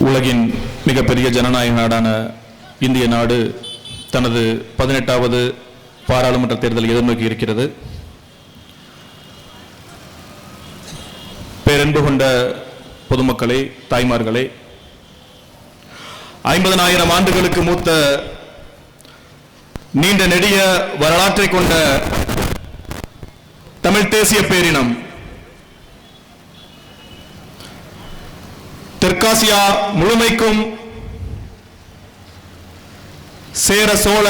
உலகின் மிகப்பெரிய ஜனநாயக நாடான இந்திய நாடு தனது 18வது பாராளுமன்ற தேர்தலை எதிர்நோக்கி இருக்கிறது. பேரன்பு கொண்ட பொதுமக்களே, தாய்மார்களே, 50,000 ஆண்டுகளுக்கு மூத்த நீண்ட நெடிய வரலாற்றை கொண்ட தமிழ் தேசிய பேரினம் தெற்காசியா முழுமைக்கும் சேர, சோழ,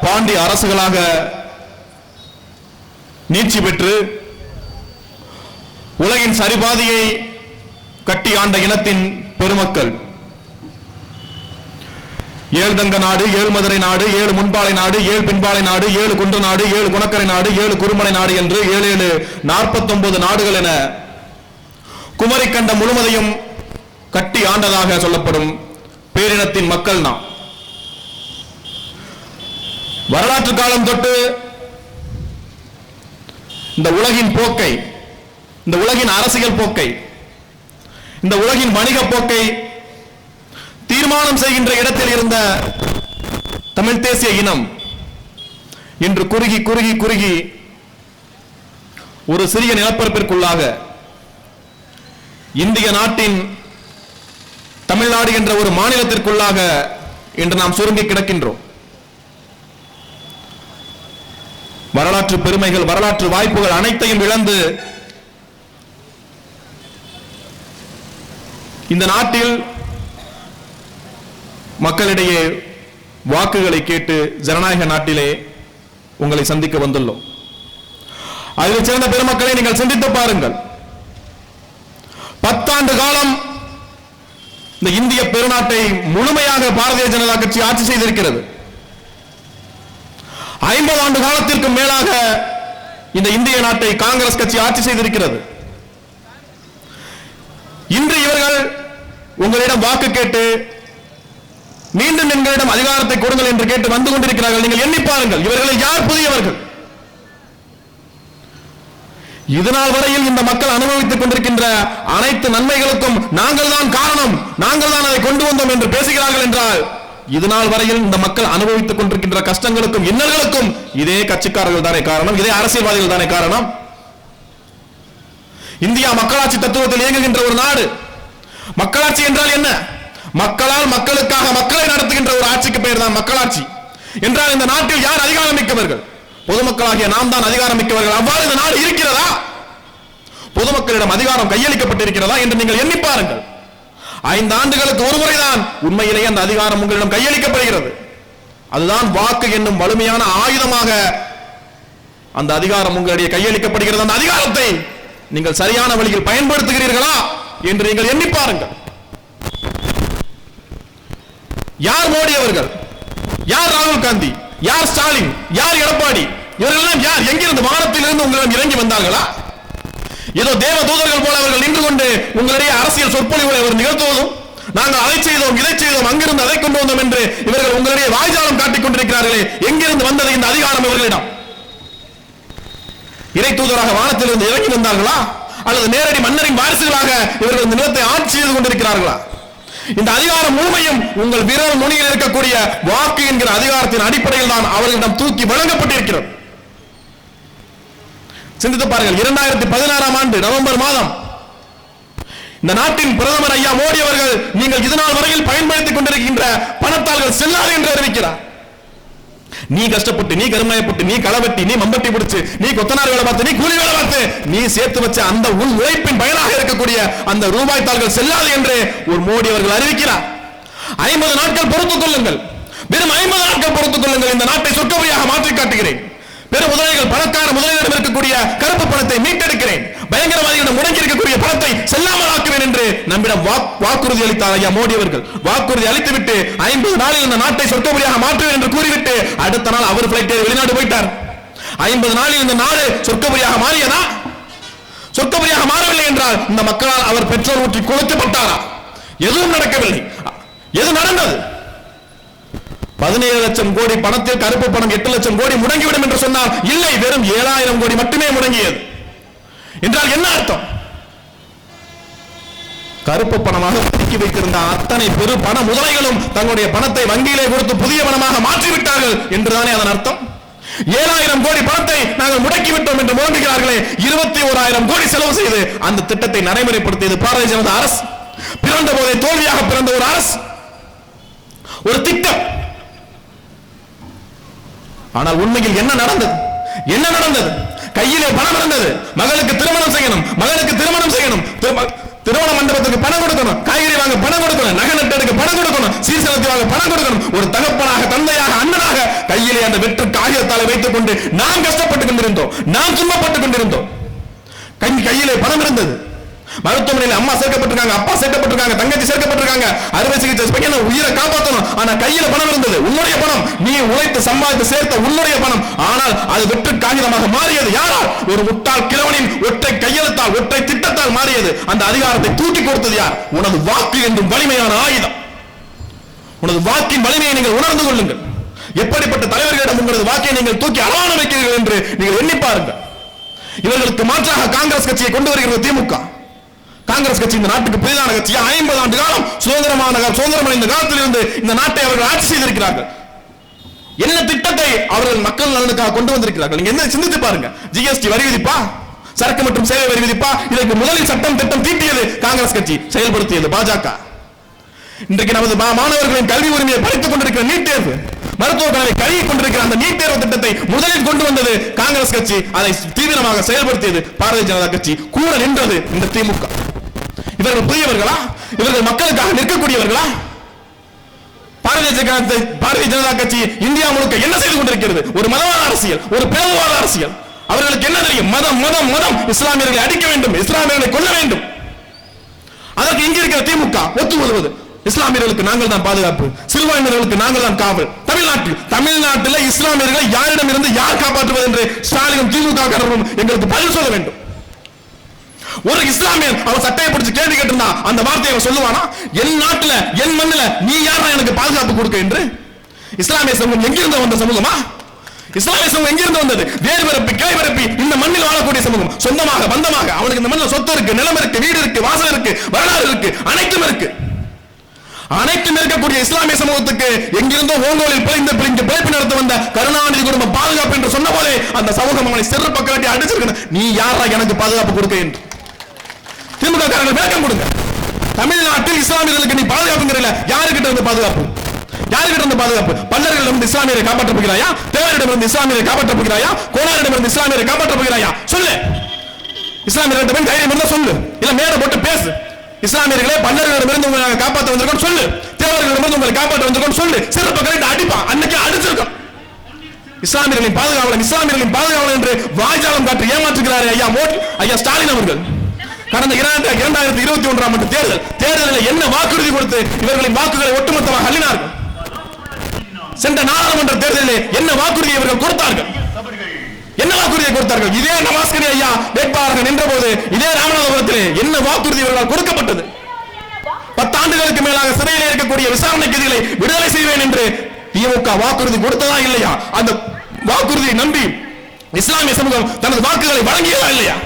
பாண்டிய அரசுகளாக நீட்சி பெற்று உலகின் சரிபாதியை கட்டி ஆண்ட இனத்தின் பெருமக்கள். 7 தங்க நாடு, 7 மதுரை நாடு, 7 முன்பாலை நாடு, 7 பின்பாலை நாடு, 7 குன்று நாடு, 7 குணக்கரை நாடு, 7 குறுமலை நாடு என்று 7 49 நாடுகள் என குமரிக்கண்டம் முழுவதையும் கட்டி ஆண்டதாக சொல்லப்படும் பேரினத்தின் மக்கள் நாம். வரலாற்று காலம் தொட்டு இந்த உலகின் போக்கை, இந்த உலகின் அரசியல் போக்கை, இந்த உலகின் வணிக போக்கை தீர்மானம் செய்கின்ற இடத்தில் இருந்த தமிழ் தேசிய இனம் இன்று குறுகி குறுகி குறுகி ஒரு சிறிய நிலப்பரப்பிற்குள்ளாக இந்திய நாட்டின் தமிழ்நாடு என்ற ஒரு மாநிலத்திற்குள்ளாக இன்று நாம் சுருங்கி கிடக்கின்றோம். வரலாற்று பெருமைகள், வரலாற்று வாய்ப்புகள் அனைத்தையும் இழந்து இந்த நாட்டில் மக்களிடையே வாக்குகளை கேட்டு ஜனநாயக நாட்டிலே உங்களை சந்திக்க வந்துள்ளோம். அதில் சிறந்த பெருமக்களை நீங்கள் சிந்தித்து பாருங்கள். 10 ஆண்டு காலம் இந்த இந்திய பெருநாட்டை முழுமையாக பாரதிய ஜனதா கட்சி ஆட்சி செய்திருக்கிறது. 50 ஆண்டு காலத்திற்கு மேலாக இந்த இந்திய நாட்டை காங்கிரஸ் கட்சி ஆட்சி செய்திருக்கிறது. இன்று இவர்கள் உங்களிடம் வாக்கு கேட்டு மீண்டும் எங்களிடம் அதிகாரத்தை கொடுங்கள் என்று கேட்டு வந்து கொண்டிருக்கிறார்கள். நீங்கள் எண்ணி பாருங்கள், இவர்களை யார் புதியவர்கள்? இதனால் வரையில் இந்த மக்கள் அனுபவித்துக் கொண்டிருக்கின்ற அனைத்து நன்மைகளுக்கும் நாங்கள் தான் காரணம், நாங்கள் தான் அதை கொண்டு வந்தோம் என்று பேசுகிறார்கள் என்றால், இதனால் வரையில் இந்த மக்கள் அனுபவித்துக் கொண்டிருக்கின்ற கஷ்டங்களுக்கும் இன்னல்களுக்கும் இதே கட்சிக்காரர்கள் தானே காரணம், இதே அரசியல்வாதிகள் தானே காரணம். இந்தியா மக்களாட்சி தத்துவத்தில் இயங்குகின்ற ஒரு நாடு. மக்களாட்சி என்றால் என்ன? மக்களால் மக்களுக்காக மக்களை நடத்துகின்ற ஒரு ஆட்சிக்கு பெயர் தான் மக்களாட்சி. என்றால் இந்த நாட்டில் யார் அதிகாரம் மிக்கவர்கள்? பொதுமக்களாகிய நாம் தான் அதிகாரம் மிக்கவர்கள். அவ்வாறு இந்த நாடு இருக்கிறதா? பொதுமக்களிடம் அதிகாரம் கையளிக்கப்பட்டிருக்கிறதா என்று நீங்கள் எண்ணி பாருங்கள். 5 ஆண்டுகளுக்கு ஒரு முறைதான் உண்மையிலேயே அந்த அதிகாரம் உங்களிடம் கையளிக்கப்படுகிறது. அதுதான் வாக்கு என்னும் வலிமையான ஆயுதமாக அந்த அதிகாரம் உங்களிடையே கையளிக்கப்படுகிறது. அந்த அதிகாரத்தை நீங்கள் சரியான வழியில் பயன்படுத்துகிறீர்களா என்று நீங்கள் எண்ணி பாருங்கள். யார் மோடி அவர்கள்? யார் ராகுல் காந்தி? யார் ஸ்டாலின்? யார் எடப்பாடி? இவர்கள் யார்? எங்கிருந்து? வானத்திலிருந்து உங்களிடம் இறங்கி வந்தார்களா? ஏதோ தேவ தூதர்கள் போல அவர்கள் நின்று கொண்டு உங்களிடையே அரசியல் சொற்பொழிவுகளை அவர் நிகழ்த்துவதும், நாங்கள் அதை செய்தோம், இதை செய்தோம், அங்கிருந்து அதை கொண்டு வந்தோம் என்று இவர்கள் உங்களிடையே வாய்ஜாலம் காட்டிக் கொண்டிருக்கிறார்களே, எங்கிருந்து வந்தது இந்த அதிகாரம் இவர்களிடம்? இறை தூதராக வானத்திலிருந்து இறங்கி வந்தார்களா? அல்லது நேரடி மன்னரின் வாரிசுகளாக இவர்கள் இந்த நிலத்தை ஆட்சி செய்து கொண்டிருக்கிறார்களா? இந்த அதிகாரம் முழுமையும் உங்கள் விரல் நுனியில் இருக்கக்கூடிய வாக்கு என்கிற அதிகாரத்தின் அடிப்படையில் தான் அவர்களிடம் தூக்கி வழங்கப்பட்டிருக்கிறது. சிந்தித்து பாருங்கள். 2016 ஆண்டு நவம்பர் மாதம் இந்த நாட்டின் பிரதமர் ஐயா மோடி அவர்கள், நீங்கள் இதனால் வரையில் பயன்படுத்திக் கொண்டிருக்கின்ற பணத்தாள்கள் செல்லாது என்று அறிவிக்கிறார். நீ கஷ்டப்பட்டு, நீ கருமாயப்பட்டு, நீ களவெட்டி, நீ மம்பட்டி பிடிச்சு, நீ கொத்தனார் வேலை பார்த்து, நீ கூலி வேலை பார்த்து, நீ சேர்த்து வச்ச அந்த உள் உழைப்பின் பயனாக இருக்கக்கூடிய அந்த ரூபாய் தாள்கள் செல்லாது என்று ஒரு மோடி அவர்கள் அறிவிக்கிறார். 50 நாட்கள் பொறுத்துக் கொள்ளுங்கள், வெறும் 50 நாட்கள் பொறுத்துக் கொள்ளுங்கள், இந்த நாட்டை சொர்க்கபடியாக மாற்றி காட்டுகிறேன். பெரும் முதலீடுகள், பணக்கார முதலீடுகளிடம் இருக்கக்கூடிய கருப்பு பணத்தை மீட்டெடுக்கிறேன், பயங்கரவாதிகளிடம் முடங்கி இருக்கக்கூடிய பணத்தை செல்லாமல் ஆக்குவேன் என்று நம்மிடம் வாக்குறுதி அளித்தார் ஐயா மோடி அவர்கள். வாக்குறுதி அளித்துவிட்டு 50 நாளில் இந்த நாட்டை சொர்க்கபடியாக மாற்றுவேன் என்று கூறிவிட்டு அடுத்த நாள் அவர் பிளைட் வெளிநாடு போயிட்டார். 50 நாளில் இந்த நாடு சொர்க்கபடியாக மாறியதா? சொர்க்கபடியாக மாறவில்லை என்றால் இந்த மக்களால் அவர் பெட்ரோல் ஊற்றி கொளுத்தப்பட்டாரா? எதுவும் நடக்கவில்லை. எது நடந்தது? 17 லட்சம் கோடி பணத்தில் கருப்பு பணம் 8 லட்சம் கோடி முடங்கிவிடும் என்று சொன்னால் இல்லை, வெறும் 7000 கோடி மட்டுமே முடங்கியது என்றால் என்ன அர்த்தம்? கருப்பு பணமாக பதுக்கி வைத்திருந்த அத்தனை பெரு பண முதலைகளும் தங்களுடைய பணத்தை வங்கியிலே கொடுத்து புதிய பணமாக மாற்றிவிட்டார்கள் என்றுதானே அதன் அர்த்தம். 7,000 கோடி பணத்தை நாங்கள் முடக்கிவிட்டோம் என்று முழங்குகிறார்களே, 21,000 கோடி செலவு செய்து அந்த திட்டத்தை நடைமுறைப்படுத்தியது பாரதிய ஜனதா அரசு. பிறந்த போதே தோல்வியாக பிறந்த ஒரு அரசு, ஒரு திட்டம். ஆனால் உண்மையில் என்ன நடந்தது? என்ன நடந்தது? கையிலே பணம் இருந்தது, மகளுக்கு திருமணம் செய்யணும், மகனுக்கு திருமணம் செய்யணும், திருமண மண்டபத்துக்கு பணம் கொடுக்கணும், காய்கறி வாங்க பணம் கொடுக்கணும், நகை நட்டெடுக்க பணம் கொடுக்கணும், சீர்சனத்தை வாங்க பணம் கொடுக்கணும். ஒரு தகப்பனாக, தந்தையாக, அண்ணனாக கையிலே அந்த வெற்று காகிதத்தால் வைத்துக் கொண்டு நாம் கஷ்டப்பட்டுக் கொண்டிருந்தோம், நாம் துன்பப்பட்டுக் கொண்டிருந்தோம். கையிலே பணம் இருந்தது. மருத்துவமனையில் அம்மா சேர்க்கப்பட்டிருக்காங்க, அப்பா சேர்க்கப்பட்டிருக்காங்க, தங்கச்சி சேர்க்கப்பட்டிருக்காங்க, அறுவை சிகிச்சை பையனை உயிரை காப்பாற்றணும். ஆனா கையில பணம் இருந்தது, உன்னுடைய பணம், நீ உழைத்து சம்பாதித்து சேர்த்த உன்னுடைய பணம். ஆனால் அது வெற்று காகிதமாக மாறியது. யாரால்? ஒரு முட்டாள் கிழவனின் ஒற்றை கையெழுத்தால், ஒற்றை திட்டத்தால் மாறியது. அந்த அதிகாரத்தை தூக்கி கொடுத்தது யார்? உனது வாக்கு என்றும் வலிமையான ஆயுதம். உனது வாக்கின் வலிமையை நீங்கள் உணர்ந்து கொள்ளுங்கள். எப்படிப்பட்ட தலைவர்களிடம் உங்களது வாக்கை நீங்கள் தூக்கி அளவான வைக்கிறீர்கள் என்று நீங்கள் எண்ணி பாருங்கள். இவர்களுக்கு மாற்றாக காங்கிரஸ் கட்சியை கொண்டு வருகிறது திமுக. காங்கிரஸ் கட்சி இந்த நாட்டுக்கு புதிதான கட்சி. 50 ஆண்டு காலம் சுதந்திரமடைந்த காலத்தில் இருந்து இந்த நாட்டை அவர்கள் ஆட்சி செய்திருக்கிறார்கள். என்ன திட்டத்தை அவர்கள் மக்கள் நலனுக்காக கொண்டு வந்திருக்கிறார்கள்? நீங்க என்ன சிந்தித்து பாருங்க. ஜிஎஸ்டி வரி விதிப்பா, சரக்கு மற்றும் சேவை வரி விதிப்பா, இதற்கு முதலில் சட்டம் திட்டம் தீட்டியது காங்கிரஸ் கட்சி, செயல்படுத்தியது பாஜக. இன்றைக்கு நமது மாணவர்களின் கல்வி உரிமையை பறித்துக் கொண்டிருக்கிற நீட் தேர்வு, மருத்துவ கல்வி கழுவி கொண்டிருக்கிற அந்த நீட் தேர்வு திட்டத்தை முதலில் கொண்டு வந்தது காங்கிரஸ் கட்சி, அதை தீவிரமாக செயல்படுத்தியது பாரதிய ஜனதா கட்சி, கூட நின்றது இந்த திமுக. இவர்கள் புதியவர்களா? இவர்கள் மக்களுக்காக நிற்கக்கூடியவர்களா? பாரதிய ஜனதா கட்சி இந்தியா முழுக்க என்ன செய்து கொண்டிருக்கிறது? ஒரு மதவாத அரசியல், ஒரு பிளவுவாத அரசியல். அவர்களுக்கு என்ன தெரியும்? மதம் மதம் மதம். இஸ்லாமியர்களை அடிக்க வேண்டும், இஸ்லாமியர்களை கொல்ல வேண்டும். அதற்கு இங்க இருக்கிற திமுக ஒத்துக்கொள்வது, இஸ்லாமியர்களுக்கு நாங்கள் தான் பாதுகாப்பு, சிறுபான்மையினர்களுக்கு நாங்கள் தான் காவல். தமிழ்நாட்டில் இஸ்லாமியர்களை யாரிடம் இருந்து யார் காப்பாற்றுவது என்று ஸ்டாலினும் திமுக எங்களுக்கு பதில் சொல்ல வேண்டும். ஒரு இஸ்லாமியன் அவன் சட்டையை பிடிச்சு கேள்வி கேட்டிருந்தா அந்த வார்த்தையை அவன் சொல்லுவானா? என் நாட்டில், என் மண்ணில் நீ யாரா எனக்கு பாதுகாப்பு கொடுக்க என்று? இஸ்லாமிய சமூகம் எங்கிருந்து வந்த சமூகமா? இஸ்லாமிய சமூகம் எங்கிருந்து வந்தது? வேறு பிறப்பி கிளை பிறப்பி இந்த மண்ணில் வாழக்கூடிய சமூகம். சொந்தமாக பந்தமாக அவனுக்கு இந்த மண்ணில் சொத்து இருக்கு, நிலம் இருக்கு, வீடு இருக்கு, வாசல் இருக்கு, வரலாறு இருக்கு, அனைத்தும் இருக்கு. அனைத்தும் இருக்கக்கூடிய இஸ்லாமிய சமூகத்துக்கு எங்கிருந்தோ ஓங்கோலில் பிழைப்பு நடத்த வந்த கருணாநிதி குடும்பம் பாதுகாப்பு என்று சொன்ன போதே அந்த சமூகம் அவனை சிறு பக்கத்தை அடிச்சிருக்கணும். நீ யாரா எனக்கு பாதுகாப்பு கொடுக்க என்று திமுக காரர்கள் விளக்கம் கொடுங்க. தமிழ்நாட்டில் இஸ்லாமியர்களுக்கு நீ பாதுகாப்புங்கிறல, யாருக்கிட்ட இருந்து பாதுகாப்பு? யாருக்கிட்ட இருந்து பாதுகாப்பு? பல்லர்களிடம் இஸ்லாமியரை காப்பாற்ற போகிறாயா? தேவரிடம் இஸ்லாமியரை காப்பாற்ற போகிறாயா? கோனாரிடம் இஸ்லாமியரை காப்பாற்ற போகிறாயா? சொல்லு. இஸ்லாமியர்களிடம் தைரியம் இருந்தா சொல்லு, இல்ல மேல போட்டு பேசு. இஸ்லாமியர்களே பல்லர்களிடமிருந்து உங்களை காப்பாற்ற வந்திருக்கோம் சொல்லு, தேவர்களிடமிருந்து உங்களை காப்பாற்ற வந்திருக்கோம் சொல்லு. சிறப்பு கரெக்ட் அடிப்பான், அன்னைக்கு அடிச்சிருக்கோம். இஸ்லாமியர்களின் பாதுகாவலன், இஸ்லாமியர்களின் பாதுகாவலன் என்று வாய்ஜாலம் காட்டி ஏமாற்றுகிறாரே ஐயா ஸ்டாலின் அவர்கள். கடந்த 2021 ஆண்டு தேர்தலில் என்ன வாக்குறுதி கொடுத்து இவர்களின் வாக்குகளை ஒட்டுமொத்தமாக அள்ளினார்கள்? சென்ற நாடாளுமன்ற தேர்தலில் என்ன வாக்குறுதி இவர்கள் கொடுத்தார்கள்? என்ன வாக்குறுதியை கொடுத்தார்கள்? இதே நவாஸ்கனி ஐயா வேட்பாளர்கள் நின்ற போது இதே ராமநாதபுரத்திலே என்ன வாக்குறுதி இவர்கள் கொடுக்கப்பட்டது? 10 ஆண்டுகளுக்கு மேலாக சிறையில் இருக்கக்கூடிய விசாரணை கைதிகளை விடுதலை செய்வேன் என்று திமுக வாக்குறுதி கொடுத்ததா இல்லையா? அந்த வாக்குறுதியை நம்பி இஸ்லாமிய சமூகம் தனது வாக்குகளை வழங்கியதா இல்லையா?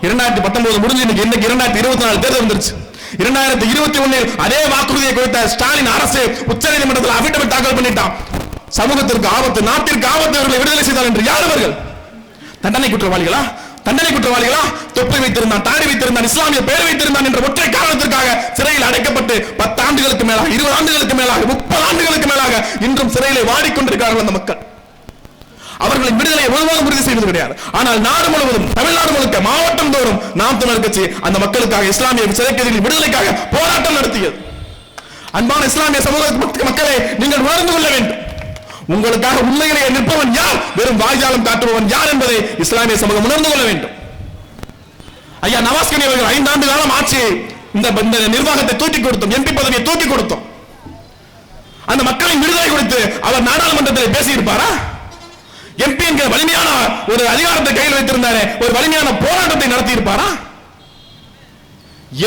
2019 முடிஞ்சு இன்னைக்கு 2024 தேர்தல் வந்துருச்சு. 2021 அதே வாக்குறுதியை கொடுத்த ஸ்டாலின் அரசு உச்சநீதிமன்றத்தில் அபிடவிட் தாக்கல் பண்ணிட்டான். சமூகத்திற்கு ஆபத்து, நாட்டிற்கு ஆபத்து, அவர்களை விடுதலை செய்தார் என்று யார் அவர்கள்? தண்டனை குற்றவாளிகளா? தண்டனை குற்றவாளிகளா? தொப்பி வைத்திருந்தான், தாடி வைத்திருந்தான், இஸ்லாமிய பெயர் வைத்திருந்தான் என்ற ஒற்றை காரணத்திற்காக சிறையில் அடைக்கப்பட்டு 10 ஆண்டுகளுக்கு மேலாக, 20 ஆண்டுகளுக்கு மேலாக, 30 ஆண்டுகளுக்கு மேலாக இன்றும் சிறையிலே வாடிக்கொண்டிருக்கிறார்கள் அந்த மக்கள். அவர்களின் விடுதலை ஒருபோதும் உறுதி செய்வது கிடையாது. ஆனால் நாடு முழுவதும், தமிழ்நாடு முழுக்க, மாவட்டம் தோறும் நாம் தமிழர் கட்சி அந்த மக்களுக்காக, இஸ்லாமிய சிறை கைதிகளின் விடுதலைக்காக போராட்டம் நடத்தியது. அன்பான இஸ்லாமிய சமூக மக்களை நீங்கள் உணர்ந்து கொள்ள வேண்டும். உங்களுக்காக உண்மையிலேயே நிற்பவன் யார், வெறும் வாய்ஜாலம் காட்டுபவன் யார் என்பதை இஸ்லாமிய சமூகம் உணர்ந்து கொள்ள வேண்டும். ஐயா நவாஸ்கனி அவர்கள் 5 ஆண்டு காலம் ஆட்சி, இந்த நிர்வாகத்தை தூக்கி கொடுத்தோம், எம்பி பதவியை தூக்கி கொடுத்தோம். அந்த மக்களின் விடுதலை குறித்து அவர் நாடாளுமன்றத்தில் பேசியிருப்பாரா? எம்பி என்கிற வலிமையான ஒரு அதிகாரத்தை கையில் வைத்திருந்தாரே, ஒரு வலிமையான போராட்டத்தை நடத்தி இருப்பாரா?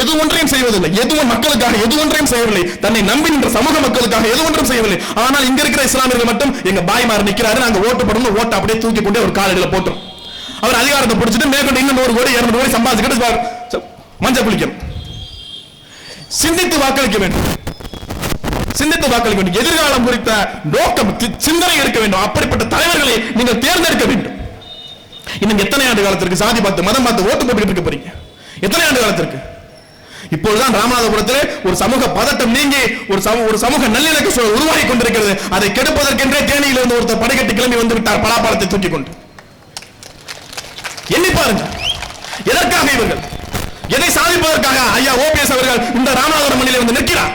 எது ஒன்றையும் செய்வதில்லை. எதுவும் மக்களுக்காக எது ஒன்றையும் செய்யவில்லை. தன்னை நம்பி நின்ற சமூக மக்களுக்காக எது ஒன்றும் செய்யவில்லை. ஆனால் இங்க இருக்கிற இஸ்லாமியர்கள் மட்டும் எங்க பாய்மார் நிக்கிறாரு, நாங்க ஓட்டு போடணும், ஓட்டு அப்படியே தூக்கி கொண்டு ஒரு காலடியில போட்டோம். அவர் அதிகாரத்தை பிடிச்சிட்டு மேற்கொண்டு இன்னும் 100 கோடி 200 கோடி சம்பாதிச்சுக்கிட்டு மஞ்சள் குளிக்கணும். சிந்தித்து வாக்களிக்க வேண்டும். சிந்தித்து வாக்களிக்க வேண்டும். எதிர்காலம் குறித்த நோக்கம் சிந்தனை இருக்க வேண்டும். அப்படிப்பட்ட தலைவர்களை நீங்கள் தேர்ந்தெடுக்க வேண்டும். இன்னும் எத்தனை ஆண்டு காலத்திற்கு சாதி பார்த்து மதம் பார்த்து ஓட்டு போட்டு இருக்க போறீங்க? எத்தனை ஆண்டு காலத்திற்கு? இப்பொழுதுதான் ராமநாதபுரத்தில் ஒரு சமூக பதட்டம் நீங்கி ஒரு சமூக நல்லிணக்க சூழல் உருவாகி கொண்டிருக்கிறது. அதை கெடுப்பதற்கென்றே தேனியில் இருந்து ஒருத்தர் படைகட்டி கிளம்பி வந்து விட்டார், பலாப்பழத்தை தூக்கிக் கொண்டு. எண்ணி பாருங்க, எதற்காக இவர்கள், எதை சாதிப்பதற்காக ஐயா ஓபிஎஸ் அவர்கள் இந்த ராமநாதபுரம் மண்ணிலே வந்து நிற்கிறார்?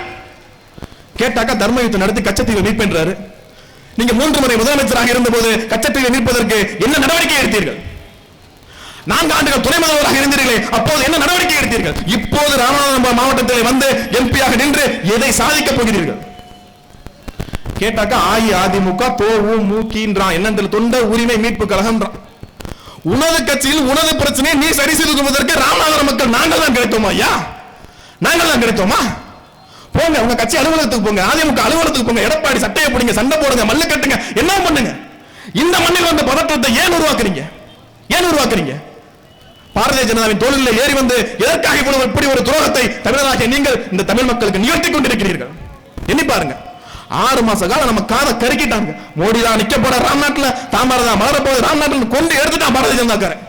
கேட்டாக்கா தர்ம யுத்தம் நடத்தி கச்சத்தீவை மீட்பென்றாரு. நீங்க 3 முறை முதலமைச்சராக இருந்தபோது கச்சத்தீவை மீட்பதற்கு என்ன நடவடிக்கை எடுத்தீர்கள்? 4 ஆண்டுகள் துணை முதல்வராக இருந்தீர்களே, அப்போது என்ன நடவடிக்கை எடுத்தீர்கள்? இப்போது ராமநாதபுரம் மாவட்டத்தில் வந்து எம்பியாக நின்று எதை சாதிக்கப் போகிறீர்கள்? கேட்டாக்கா அஇஅதிமுக தோமுகின்றான், என்னென்று தொண்டர் உரிமை மீட்பு கழகம்ன்றான். உனது கட்சியில் உனது பிரச்சனையை நீ சரி செய்து கொள்வதற்கு ராமநாதபுரம் மக்கள் நாங்கள் தான் கிடைத்தோமா? ஐயா, நாங்கள் தான் கிடைத்தோமா? போங்க, உங்க கட்சி அலுவலகத்துக்கு போங்க, அதிமுக அலுவலகத்துக்கு போங்க, எடப்பாடி சட்டையை போடுங்க, சண்டை போடுங்க, மல்லு கட்டுங்க, என்ன பண்ணுங்க. இந்த மண்ணில் வந்த பதற்றத்தை ஏன் உருவாக்குறீங்க? ஏன் உருவாக்குறீங்க? பாரதிய ஜனதாவின் தோளில் ஏறி வந்து எதற்காக இப்படி ஒரு துரோகத்தை தமிழராகிய நீங்கள் இந்த தமிழ் மக்களுக்கு நிகழ்த்தி கொண்டிருக்கிறீர்கள்? எண்ணி பாருங்க. 6 மாச காலம் நம்ம காதை கருக்கிட்டாங்க. மோடி தான் நிக்க போற ராம்நாட்டில், தாமரை தான் மலர போது ராம்நாட்டில் கொண்டு எடுத்துட்டான் பாரதிய ஜனதாக்காரன்.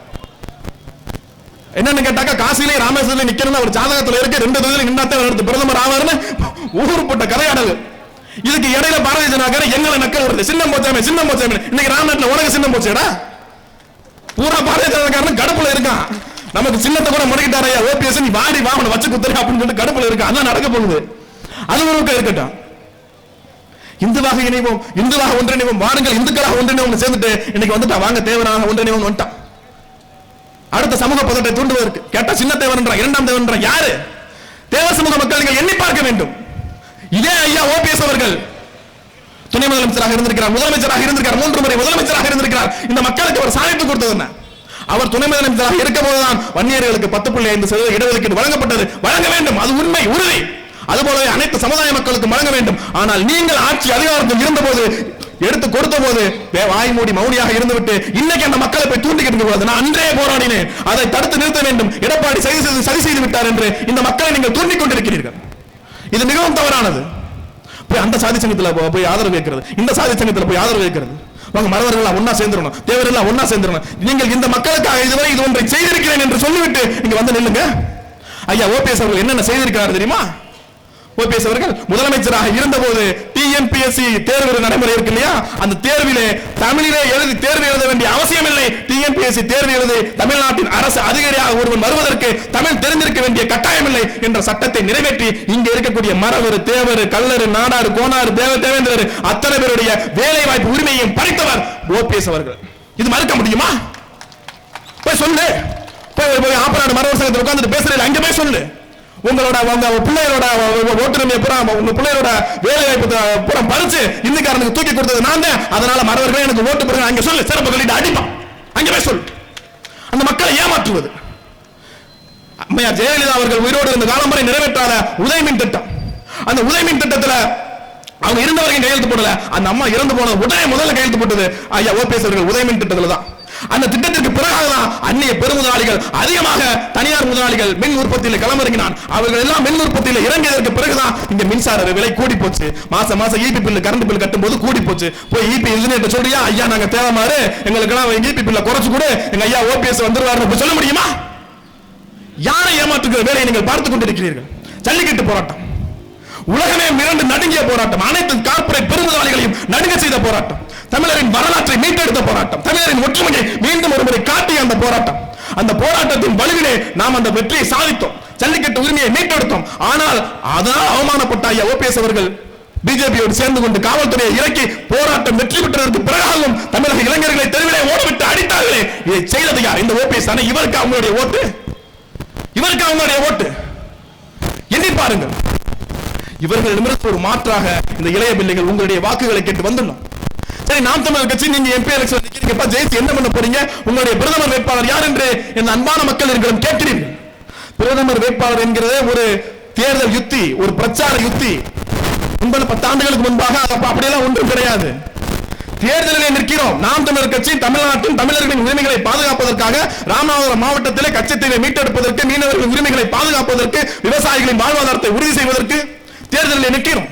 என்னன்னு கேட்டாக்கா காசிலே ராமேஸ்வரத்துல நிக்கணும்னு ஒரு ஜாதகத்துல இருக்கு. 2 தொகுதியில் நின்னாத்தான் எடுத்து பிரதமர் ஆவார்னு ஊர் போட்ட கதையாடல். இதுக்கு இடையில பாரதிய ஜனதாக்காரன் எங்களை நக்கல் வருது, சின்னம் போச்சாமே சின்னம் போச்சாமே. இன்னைக்கு ராம்நாட்டில் உனக்கு சின்னம் போச்சேடா? பூரா பாரதிய ஜனதாக்காரன் கடுப்புல இருக்கான். நமக்கு சின்னத்தை கூட முடக்கிட்டாரு ஓபிஎஸ், நீ வாடி வாமனை வச்சு குத்துறேன் அப்படின்னு சொல்லிட்டு கடுப்புல இருக்கான். அதான் நடக்க போகுது. அது ஒரு இருக்கட்டும். இந்துவாக இணைவோம், இந்துவாக ஒன்றிணைவோம், வாருங்கள் இந்துக்களாக ஒன்றிணைவோம் சேர்ந்துட்டு இன்னைக்கு வந்துட்டான். வாங்க தேவராக ஒன்றிணைவோம் வந்துட்டான். அடுத்த சமூக பதத்தை தூண்டுவதற்கு கேட்டா சின்ன தேவன், 2ஆம் தேவன் யாரு? தேவ சமூக மக்கள் நீங்கள் எண்ணி பார்க்க வேண்டும். இதே ஐயா ஓபிஎஸ் அவர்கள் துணை முதலமைச்சராக இருந்திருக்கிறார், முதலமைச்சராக இருந்திருக்கிறார், 3 முறை முதலமைச்சராக இருந்திருக்கிறார். இந்த மக்களுக்கு அவர் சாதித்து கொடுத்தது என்ன? அவர் துணை முதலமைச்சராக இருக்கும் போதுதான் வன்னியர்களுக்கு 10.5% இடஒதுக்கீடு வழங்கப்பட்டது. வழங்க வேண்டும், அது உண்மை, உறுதி. அதுபோலவே அனைத்து சமுதாய மக்களுக்கு வழங்க வேண்டும். ஆனால் நீங்கள் ஆட்சி அதிகாரத்தில் இருந்தபோது எடுத்து கொடுத்த போது வாய் மூடி மௌனியாக இருந்துவிட்டு இன்னைக்கு அந்த மக்களை போய் தூண்டிக்கிட்டு கூடாது. நான் அன்றே போராடினேன், அதை தடுத்து நிறுத்த வேண்டும். எடப்பாடி சரி செய்து விட்டார் என்று இந்த மக்களை நீங்கள் தூண்டிக் கொண்டிருக்கிறீர்கள். இது மிகவும் தவறானது. போய் அந்த சாதி சங்கத்தில் போய் ஆதரவு வைக்கிறது, இந்த சாதி சங்கத்தில் போய் ஆதரவு வைக்கிறது. வாங்க மறவர்கள் ஒன்னா சேர்ந்துடணும், தேவர்கள் ஒன்னா சேர்ந்துடணும். நீங்கள் இந்த மக்களுக்காக இதுவரை இது ஒன்றை செய்திருக்கிறேன் என்று சொல்லிவிட்டு நீங்க வந்து நில்லுங்க. ஐயா ஓபிஎஸ் அவர்கள் என்னென்ன செய்திருக்கிறார் தெரியுமா? ஓபிஎஸ் அவர்கள் முதலமைச்சராக இருந்தபோது டிஎன்பிஎஸ்சி தேர்வு நடைமுறை இருக்கு இல்லையா, அந்த தேர்விலே தமிழிலே எழுதி தேர்வு எழுத வேண்டிய அவசியம் இல்லை. டிஎன்பிஎஸ்சி தேர்வு எழுதி தமிழ்நாட்டின் அரசு அதிகாரியாக ஒருவன் வருவதற்கு தமிழ் தெரிந்திருக்க வேண்டிய கட்டாயம் இல்லை என்ற சட்டத்தை நிறைவேற்றி இங்க இருக்கக்கூடிய மறவர், தேவர், கல்லர், நாடார், கோனார், தேவேந்திரர் அத்தனை பேருடைய வேலை வாய்ப்பு உரிமையையும் பறித்தவர் ஓபிஎஸ் அவர்கள். இது மறுக்க முடியுமா? போய் சொல்லு, போய் ஆப்பநாடு மறவர் சங்கத்தில் உட்கார்ந்து பேசுறீங்க, அங்க போய் சொல்லு. உங்களோட பிள்ளைகளோட ஓட்டுரிமையை பூரா, உங்க பிள்ளைகளோட வேலை வாய்ப்பு பூரா பறிச்சு இந்துக்காரனுக்கு தூக்கி கொடுத்தது நான் தான். அதனால மறவர்களே எனக்கு ஓட்டு போடுங்க அங்க சொல்லு. சிறப்பு சொல்லிட்டு அடிப்பான், அங்க போய் சொல்லு. அந்த மக்களை ஏமாற்றுவது. அம்மையார் ஜெயலலிதா அவர்கள் உயிரோடு இருந்த காலம் வரை நிறைவேற்றாத உதயமின் திட்டம், அந்த உதயமின் திட்டத்துல அவங்க இருந்தவரையும் கையெழுத்து போடல. அந்த அம்மா இறந்து போன உடனே முதல்ல கையெழுத்து போட்டது ஐயா ஓபிஎஸ் அவர்கள் உதயமின் திட்டத்துல தான். அந்த திட்டத்திற்கு பிறகுதான் அந்நிய பெருமுதலாளிகள் அதிகமாக தனியார் முதலாளிகள் மின் உற்பத்தியில் களமிறங்கினான். அவர்கள் எல்லாம் மின் உற்பத்தியில் இறங்கியதற்கு பிறகுதான் இந்த மின்சார விலை கூடி போச்சு. மாசம் இபி பில், கரண்ட் பில் கட்டும் போது கூடி போச்சு. போய் இபி இன்ஜினியர் சொல்றியா, ஐயா நாங்க தேவைமாறு எங்களுக்கு எல்லாம் இபி பில்ல குறைச்சு கூட எங்க ஐயா ஓபிஎஸ் வந்துருவாரு சொல்ல முடியுமா? யாரை ஏமாற்றுகிற வேலையை நீங்கள் பார்த்துக் கொண்டிருக்கிறீர்கள். ஜல்லிக்கட்டு போராட்டம் உலகமே மிரண்டு நடுங்கிய போராட்டம், அனைத்து கார்ப்பரேட் பெருமுதலாளிகளையும் நடுங்க செய்த போராட்டம், தமிழரின் வரலாற்றை மீட்டெடுத்த போராட்டம், தமிழரின் ஒற்றுமையை மீண்டும் ஒருமுறை காட்டிய அந்த போராட்டம். அந்த போராட்டத்தின் வலுவிலே நாம் அந்த வெற்றியை சாதித்தோம், ஜல்லிக்கட்டு உரிமையை மீட்டெடுத்தோம். ஆனால் அதனால் அவமானப்பட்ட ஐயா ஓபிஎஸ் அவர்கள் பிஜேபியோடு சேர்ந்து கொண்டு காவல்துறையை இறக்கி போராட்டம் வெற்றி பெற்றதற்கு பிறகாகவும் தமிழக இளைஞர்களை தெருவிலே ஓடவிட்டு அடித்தார்களே, இதை செய்தது யார்? இந்த ஓபிஎஸ் தானே. இவருக்கு அவங்களுடைய ஓட்டு, இவருக்கு அவங்களுடைய ஓட்டு. எண்ணி பாருங்கள். இவர்களிடமிருந்து ஒரு மாற்றாக இந்த இளைய பிள்ளைகள் உங்களுடைய வாக்குகளை கேட்டு வந்துடணும். சரி, நாம் தமிழர் கட்சி நீங்க எம்பி எலெக்ஷன் நிக்கிறீங்க, ஜெயிச்சு என்ன பண்ண போறீங்க? உங்களுடைய பிரதமர் வேட்பாளர் யார் என்று என் அன்பான மக்கள் எங்களிடம் கேட்கிறீர்கள். பிரதமர் வேட்பாளர் என்கிறதே ஒரு தேர்தல் யுத்தி, ஒரு பிரச்சார யுத்தி. 10 ஆண்டுகளுக்கு முன்பாக அப்படியெல்லாம் ஒன்றும் கிடையாது. தேர்தலிலே நிற்கிறோம். நாம் தமிழர் கட்சி தமிழ்நாட்டின் தமிழர்களின் உரிமைகளை பாதுகாப்பதற்காக, ராமநாதபுரம் மாவட்டத்திலே கச்சத்தீவை மீட்டெடுப்பதற்கு, மீனவர்களின் உரிமைகளை பாதுகாப்பதற்கு, விவசாயிகளின் வாழ்வாதாரத்தை உறுதி செய்வதற்கு தேர்தலில் நிற்கிறோம்.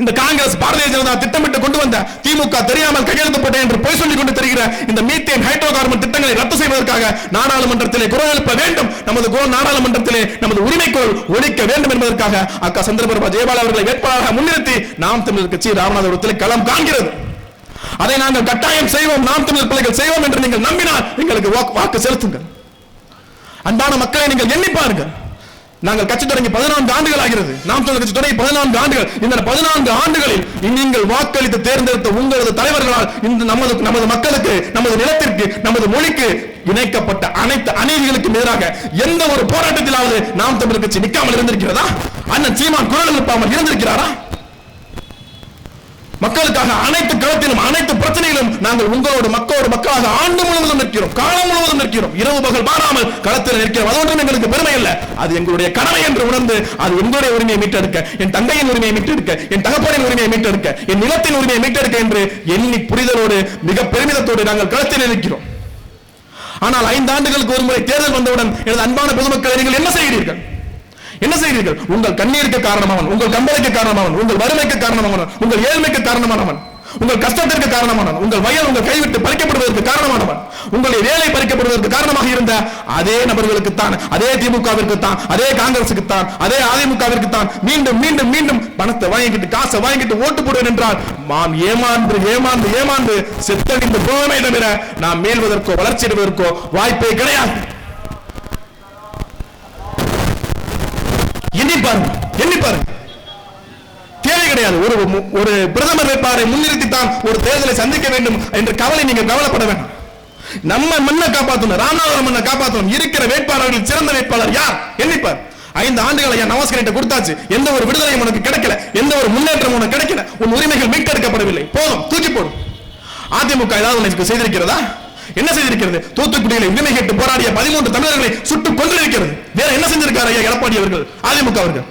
இந்த காங்கிரஸ் பாரதிய ஜனதா திட்டமிட்டு கொண்டு வந்த, திமுக தெரியாமல் கையெழுத்து போட்ட என்று பொய் சொல்லிக் கொண்டு தெரிகிற இந்த மீத்தேன் ஹைட்ரோ கார்பன் திட்டங்களை ரத்து செய்வதற்காக நாடாளுமன்றத்திலே குரல் எழுப்ப வேண்டும். நமது நாடாளுமன்றத்திலே நமது உரிமைக்கோள் ஒழிக்க வேண்டும் என்பதற்காக அக்கா சந்திரபிரபா ஜெயபால் அவர்களை வேட்பாளராக முன்னிறுத்தி நாம் தமிழர் கட்சி ராமநாதபுரத்தில் களம் காண்கிறது. அதை நாங்கள் கட்டாயம் செய்வோம், நாம் தமிழர் பிள்ளைகள் செய்வோம் என்று நீங்கள் நம்பினால் எங்களுக்கு வாக்கு செலுத்துங்கள். அன்பான மக்களை நீங்கள் எண்ணி பாருங்கள். நாங்கள் கட்சி தொடங்கி 14 ஆண்டுகள் ஆகிறது. நாம் தமிழர் கட்சி தொடங்கி 14 ஆண்டுகள். இந்த 14 ஆண்டுகளில் நீங்கள் வாக்களித்து தேர்ந்தெடுத்த உங்களது தலைவர்களால் இந்த நமது மக்களுக்கு, நமது நிலத்திற்கு, நமது மொழிக்கு இணைக்கப்பட்ட அனைத்து அநீதிகளுக்கு எதிராக எந்த ஒரு போராட்டத்திலாவது நாம் தமிழர் கட்சி நிற்காமல் இருந்திருக்கிறதா? அண்ணன் சீமான் குரல் எழுப்பாமல் இருந்திருக்கிறாரா? மக்களுக்காக அனைத்து களத்திலும், அனைத்து பிரச்சனையிலும் நாங்கள் உங்களோடு மக்களாக ஆண்டு முழுவதும் நிற்கிறோம், காலம் முழுவதும் நிற்கிறோம், இரவு பகல் மாறாமல் களத்தில் நிற்கிறோம். அது ஒன்றும் எங்களுக்கு பெருமை அல்ல, அது எங்களுடைய கடமை என்று உணர்ந்து அது எங்களுடைய உரிமையை மீட்டெடுக்க, என் தங்கையின் உரிமையை மீட்டெடுக்க, என் தகப்பனின் உரிமையை மீட்டெடுக்க, என் நிலத்தின் உரிமையை மீட்டெடுக்க என்று எண்ணி புரிதலோடு மிக பெருமிதத்தோடு நாங்கள் களத்தில் நிற்கிறோம். ஆனால் 5 ஆண்டுகளுக்கு ஒரு முறை தேர்தல் வந்தவுடன் எனது அன்பான பொதுமக்களை நீங்கள் என்ன செய்கிறீர்கள்? என்ன செய்கிறீர்கள்? உங்கள் கண்ணீருக்கு காரணமானவன், உங்கள் கம்பளைக்கு காரணமானவன், உங்கள் வறுமைக்கு காரணமானவன், உங்கள் ஏழ்மைக்கு காரணமானவன், உங்கள் கஷ்டத்திற்கு காரணமானவன், உங்கள் வயல் உங்கள் கைவிட்டு பறிக்கப்படுவதற்கு காரணமானவன், உங்களுடைய வேலை பறிக்கப்படுவதற்கு காரணமாக இருந்த அதே நபர்களுக்கு தான், அதே திமுகவிற்கு தான், அதே காங்கிரசுக்கு தான், அதே அதிமுகவிற்கு தான் மீண்டும் மீண்டும் மீண்டும் பணத்தை வாங்கிட்டு, காசை வாங்கிட்டு ஓட்டு போடுவேன் என்றால் நாம் ஏமாந்து ஏமாந்து ஏமாந்து செத்தடிந்து போவமே தவிர நாம் மீள்வதற்கோ வளர்ச்சி அடைவதற்கோ வாய்ப்பே கிடையாது. எண்ணி பாருங்க. தேவை கிடையாது. ஒரு பிரதமர் வேட்பாளரை முன்னிறுத்தித்தான் ஒரு தேர்தலை சந்திக்க வேண்டும் என்ற கவலை நீங்கள் கவலைப்பட வேண்டாம். நம்ம மண்ணை காப்பாற்றணும், ராமநாதபுரம் மண்ணை காப்பாற்றணும். இருக்கிற வேட்பாளர்கள் சிறந்த வேட்பாளர் யார்? எண்ணிப்பார். 5 ஆண்டுகள் ஐயா நவாஸ்கர் கொடுத்தாச்சு, எந்த ஒரு விடுதலையும் உனக்கு கிடைக்கல, எந்த ஒரு முன்னேற்றம் உனக்கு கிடைக்கல, உன் உரிமைகள் மீட்டெடுக்கப்படவில்லை, போதும் தூக்கி போடும். அதிமுக ஏதாவது உனக்கு செய்திருக்கிறதா? என்ன செய்திருக்கிறது? தூத்துக்குடியில் உரிமை கேட்டு போராடிய 13 தமிழர்களை சுட்டுக் கொண்டிருக்கிறது. வேற என்ன செஞ்சிருக்காரு ஐயா எடப்பாடி அவர்கள், அதிமுக அவர்கள்?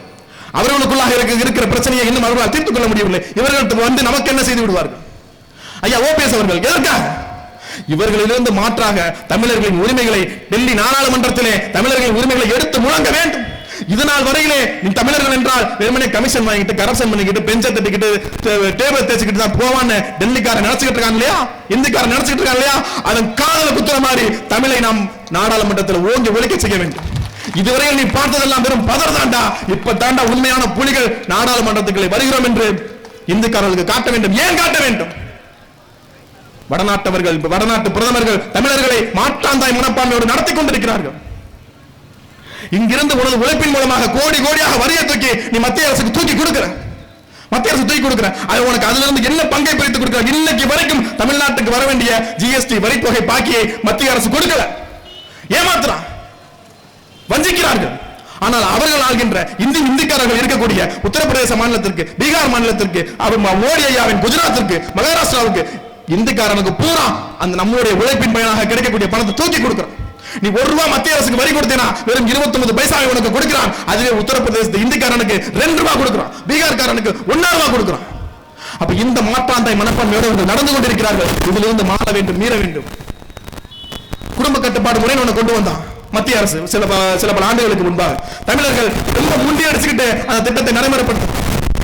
அவர்களுக்குள்ளாக இருக்கிற பிரச்சனையை இன்னும் அவர்களால் தீர்த்துக் கொள்ள முடியவில்லை. இவர்களுக்கு வந்து நமக்கு என்ன செய்து விடுவார்கள்? ஐயா ஓபிஎஸ் அவர்கள் எதற்காக? இவர்களிலிருந்து மாற்றாக தமிழர்களின் உரிமைகளை டெல்லி நாடாளுமன்றத்திலே தமிழர்களின் உரிமைகளை எடுத்து முழங்க வேண்டும். இதனால் வரையிலே தமிழர்கள் என்றால் வெறுமனே கமிஷன் வாங்கிட்டு, கரப்ஷன் பண்ணிக்கிட்டு, பெஞ்சை தட்டிக்கிட்டு, டேபிள் தேய்ச்சிக்கிட்டு தான் போவான்னு டெல்லிக்காரன் நினைச்சுக்கிட்டு இருக்காங்க இல்லையா, இந்திக்காரன் நினைச்சுக்கிட்டு இருக்காங்க இல்லையா, அதன் காதல குத்துற மாதிரி தமிழை நாம் நாடாளுமன்றத்தில் ஓங்கி ஒழிக்க செய்ய வேண்டும். இதுவரையில் நீ பார்த்ததெல்லாம் வெறும் பதர் தாண்டா, இப்ப தாண்டா உண்மையான புலிகள் நாடாளுமன்றத்துக்குள்ளே வருகிறோம் என்று இந்துக்காரர்களுக்கு காட்ட வேண்டும். ஏன் காட்ட வேண்டும்? வடநாட்டு பிரதமர்கள் தமிழர்களை மாற்றாந்தாய் மனப்பான்மையோடு நடத்தி கொண்டிருக்கிறார்கள். இங்கிருந்து உனது உழைப்பின் மூலமாக கோடி கோடியாக வரியை தூக்கி நீ மத்திய அரசுக்கு தூக்கி கொடுக்கிற, மத்திய அரசு தூக்கி கொடுக்கிற, அது உனக்கு அதுல இருந்து என்ன பங்கை பிரித்து கொடுக்கிற? இன்னைக்கு வரைக்கும் தமிழ்நாட்டுக்கு வர வேண்டிய ஜிஎஸ்டி வரித்தொகை பாக்கியை மத்திய அரசு கொடுக்கல, ஏமாத்துறான், வஞ்சிக்கிறார்கள். ஆனால் அவர்கள் ஆகின்ற இந்திக்காரர்கள் இருக்கக்கூடிய உத்தரப்பிரதேச மாநிலத்திற்கு, பீகார் மாநிலத்திற்கு, மோடி ஐயாவின் குஜராத்திற்கு, மகாராஷ்டிராவுக்கு, இந்திக்காரனுக்கு பூரா அந்த நம்முடைய உழைப்பின் பயனாக கிடைக்கக்கூடிய பணத்தை தூக்கி கொடுக்கிறான். நீ 1 ரூபாய் மத்திய அரசுக்கு வரி கொடுத்தேனா வெறும் 29 பைசாவை உனக்கு கொடுக்கிறான். அதுவே உத்தரப்பிரதேசத்து இந்திக்காரனுக்கு 2 ரூபாய் கொடுக்கிறான், பீகார்காரனுக்கு 1 ரூபாய் கொடுக்கிறான். அப்ப இந்த மாற்றாந்தாய் மனப்பான்மையோடு அவர்கள் நடந்து கொண்டிருக்கிறார்கள். இதிலிருந்து மாற வேண்டும், மீற வேண்டும். குடும்ப கட்டுப்பாடு முறை ஒன்று கொண்டு வந்தான் மத்திய அரசு சில பல ஆண்டுகளுக்கு முன்பாக. தமிழர்கள் ரொம்ப முண்டி அடிச்சுக்கிட்டு அந்த திட்டத்தை நடைமுறைப்படுத்த,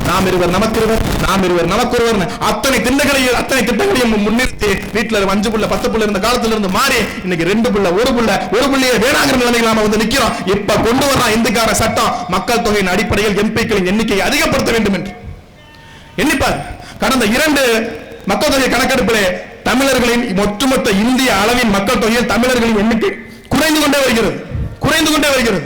நாம் இருவர் நமக்கிருவர், நாம் இருவர் நமக்கொருவர், அத்தனை திட்டங்களையும் முன்னிறுத்தி வீட்டுல 5 புள்ள 10 புள்ள இருந்த காலத்துல இருந்து மாறி இன்னைக்கு 2 புள்ள 1 புள்ளையே வேணாங்கிற நிலைமையில் நாம வந்து நிக்கிறோம். இப்ப கொண்டு வர இந்துக்கார சட்டம் மக்கள் தொகையின் அடிப்படையில் எம்பிக்களின் எண்ணிக்கையை அதிகப்படுத்த வேண்டும் என்று எண்ணிப்பார். கடந்த 2 மக்கள் தொகை கணக்கெடுப்பிலே தமிழர்களின் ஒட்டுமொத்த இந்திய அளவின் மக்கள் தொகையில் தமிழர்களின் எண்ணிக்கை குறைந்து கொண்டே வருகிறது.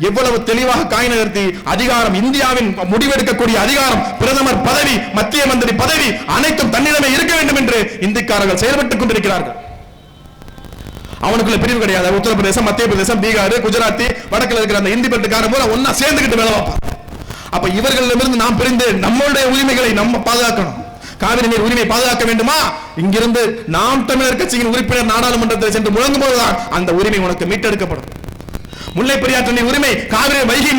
எவ்வளவு தெளிவாக காய் நகர்த்தி அதிகாரம், இந்தியாவின் முடிவெடுக்கக்கூடிய அதிகாரம், பிரதமர் பதவி, மத்திய மந்திரி பதவி அனைத்தும் தன்னிடமே இருக்க வேண்டும் என்று இந்திக்காரர்கள் செயல்பட்டுக் கொண்டிருக்கிறார்கள். அவனுக்குள்ள பிரிவு கிடையாது. உத்தரப்பிரதேசம், மத்திய பிரதேசம், பீகார், குஜராத்தி, வடக்கில் இருக்கிற அந்த இந்தி பெட்டுக்காரன் போல ஒன்னா சேர்ந்துகிட்டு வேலை பார்ப்பான். அப்ப இவர்களிடமிருந்து நாம் பிரிந்து நம்மளுடைய உரிமைகளை நம்ம பாதுகாக்கணும். காவிரி நீர் உரிமை பாதுகாக்க வேண்டுமா? இங்கிருந்து நாம் தமிழர் கட்சியின் உறுப்பினர் நாடாளுமன்றத்தில் சென்று முழங்கும் போதுதான் அந்த உரிமை உனக்கு மீட்டெடுக்கப்படும். முல்லை பெரியாற்று நீர் உரிமை, காவிரி வைகை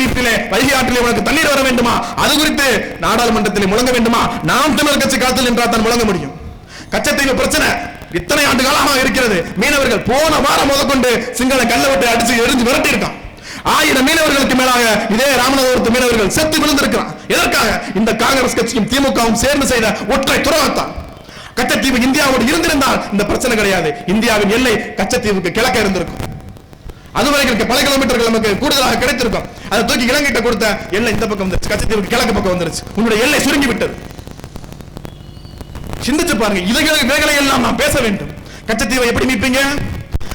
ஆற்றிலே உனக்கு தண்ணீர் வர வேண்டுமா? அது குறித்து நாடாளுமன்றத்தில் முழங்க வேண்டுமா? நாம் தமிழர் கட்சி காலத்தில் என்றால் தான் முழங்க முடியும். கச்சத்தீவு பிரச்சனை இத்தனை ஆண்டு காலமாக இருக்கிறது. மீனவர்கள் போன வாரம் முதற்கொண்டு சிங்கள கல்லவட்டை அடிச்சு எரிஞ்சு விரட்டி இருக்கான். 1000 மீனவர்களுக்கு மேலாக இதே ராமநாதபுரத்து மீனவர்கள் செத்து விழுந்திருக்கிறான். எதற்காக? இந்த காங்கிரஸ் கட்சியும் திமுகவும் சேர்ந்து செய்த ஒற்றை துரோகத்தான். கச்சத்தீவு இந்தியாவோடு இருந்திருந்தால் இந்த பிரச்சனை கிடையாது. இந்தியாவின் எல்லை கச்சத்தீவுக்கு கிழக்க இருந்திருக்கும். அதுவரைக்கும் பல கிலோமீட்டர்கள் நமக்கு கூடுதலாக கிடைத்திருக்கும். அதை தூக்கி இலங்கைட்ட கொடுத்த எல்லை இந்த பக்கம் வந்துருச்சு, கச்சத்தீவுக்கு கிழக்கு பக்கம் வந்துருச்சு. உங்களுடைய எல்லை சுருங்கி விட்டது. சிந்திச்சு பாருங்க. இவைகளை எல்லாம் நாம் பேச வேண்டும். கச்சத்தீவை எப்படி மீட்பீங்க?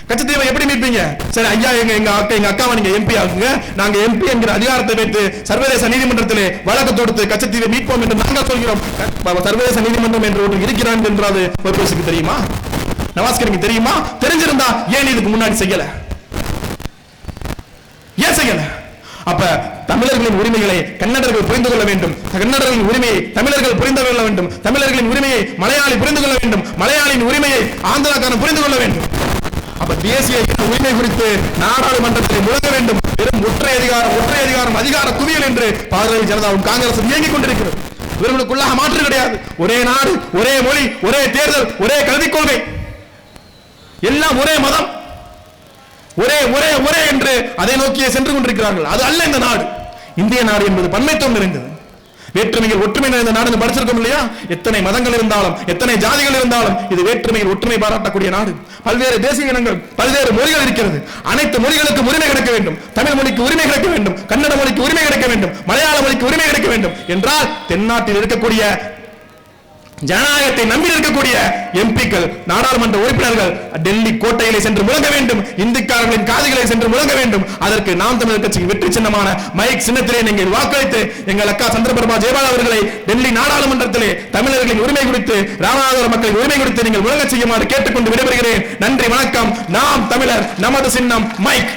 கச்சத்தீவை எப்படி மீட்பீங்க? சரி ஐயா, எங்க அக்காவை நீங்க எம்பி ஆகுங்க, நாங்க எம்பி என்கிற அதிகாரத்தை வைத்து சர்வதேச நீதிமன்றத்திலே வழக்கு தொடுத்து கச்சத்தீவை மீட்போம் என்று நாங்கள் சொல்கிறோம். சர்வதேச நீதிமன்றம் என்று ஒன்று இருக்கிறான் என்றாவது பேசுக்கு தெரியுமா? நவாஸ்கருக்கு தெரியுமா? தெரிஞ்சிருந்தா ஏன் இதுக்கு முன்னாடி செய்யல? ஏன் செய்யல? அப்ப தமிழர்களின் உரிமைகளை கன்னடர்கள் புரிந்து கொள்ள வேண்டும். கன்னடர்களின் உரிமையை தமிழர்கள் புரிந்து கொள்ள வேண்டும். தமிழர்களின் உரிமையை மலையாளி புரிந்து கொள்ள வேண்டும். மலையாளியின் உரிமையை ஆந்திராக்காரன் புரிந்து கொள்ள வேண்டும். அப்ப தேசிய உரிமை குறித்து நாடாளுமன்றத்தில் முழங்க வேண்டும். வெறும் ஒற்றை அதிகாரம் அதிகார குவியல் என்று பாரதிய ஜனதாவும் காங்கிரஸ் இயங்கிக் கொண்டிருக்கிறது. இவர்களுக்குள்ளாக மாற்று கிடையாது. ஒரே நாடு, ஒரே மொழி, ஒரே தேர்தல், ஒரே கல்விக் கொள்கை, எல்லாம் ஒரே மதம், ஒரே என்று அதை நோக்கியே சென்று கொண்டிருக்கிறார்கள். அது அல்ல இந்த நாடு. இந்திய நாடு என்பது பன்மைத்துவம் நிறைந்தது. வேற்றுமையில் ஒற்றுமை நிறைந்த நாடு படிச்சிருக்கோம் இல்லையா? எத்தனை மதங்கள் இருந்தாலும், எத்தனை ஜாதிகள் இருந்தாலும் இது வேற்றுமையில் ஒற்றுமை பாராட்டக்கூடிய நாடு. பல்வேறு தேசிய இனங்கள், பல்வேறு மொழிகள் இருக்கிறது. அனைத்து மொழிகளுக்கும் உரிமை கிடைக்க வேண்டும். தமிழ் மொழிக்கு உரிமை கிடைக்க வேண்டும். கன்னட மொழிக்கு உரிமை கிடைக்க வேண்டும். மலையாள மொழிக்கு உரிமை கிடைக்க வேண்டும் என்றால் தென்னாட்டில் இருக்கக்கூடிய ஜனநாயகத்தை நம்பி இருக்கக்கூடிய எம்பிக்கள், நாடாளுமன்ற உறுப்பினர்கள் டெல்லி கோட்டையிலே சென்று முழங்க வேண்டும். இந்திக்காரர்களின் காதுகளை சென்று முழங்க வேண்டும். அதற்கு நாம் தமிழர் கட்சியின் வெற்றி சின்னமான மைக் சின்னத்திலே நீங்கள் வாக்களித்து எங்கள் அக்கா சந்திரபிரபா ஜெயபால் அவர்களை டெல்லி நாடாளுமன்றத்திலே தமிழர்களின் உரிமை குறித்து, ராமநாதபுரம் மக்களின் உரிமை குறித்து நீங்கள் முழங்க செய்யுமாறு கேட்டுக்கொண்டு விடைபெறுகிறேன். நன்றி, வணக்கம். நாம் தமிழர், நமது சின்னம் மைக்.